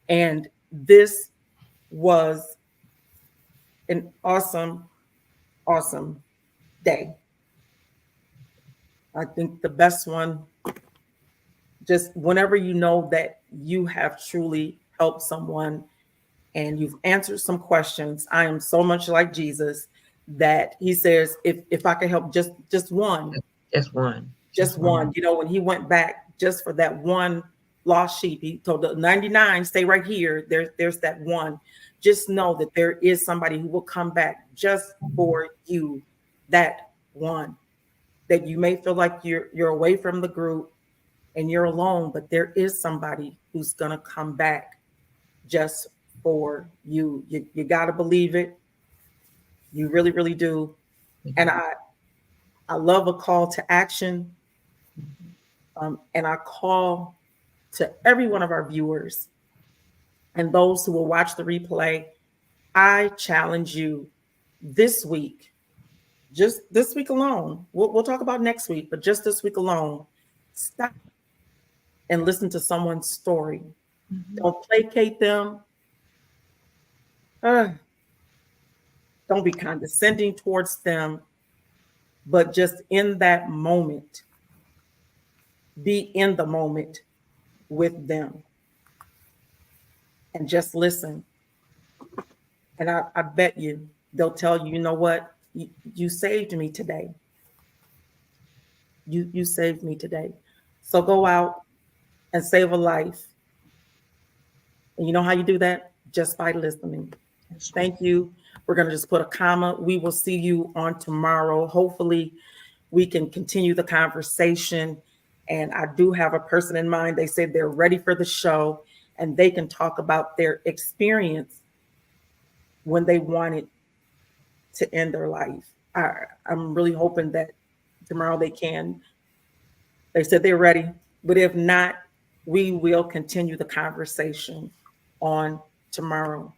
And this was an awesome, awesome day. I think the best one, just whenever you know that you have truly helped someone and you've answered some questions, I am so much like Jesus that he says, if I can help just one, Just one. just one, you know, when he went back just for that one lost sheep, he told the 99, stay right here. There's that one. Just know that there is somebody who will come back just for you, that one. That you may feel like you're away from the group and you're alone, but there is somebody who's gonna come back just for you. You gotta believe it. You really, really do. And I love a call to action. And I call to every one of our viewers and those who will watch the replay. I challenge you this week, just this week alone. We'll talk about next week, but just this week alone, stop and listen to someone's story. Don't placate them. Don't be condescending towards them, but just in that moment, be in the moment with them and just listen. And I bet you they'll tell you, you know what? You saved me today. You saved me today. So go out and save a life. And you know how you do that? Just by listening. Thank you. We're going to just put a comma. We will see you on tomorrow. Hopefully we can continue the conversation. And I do have a person in mind. They said they're ready for the show and they can talk about their experience when they wanted to end their life. I'm really hoping that tomorrow they can. They said they're ready, but if not, we will continue the conversation on tomorrow.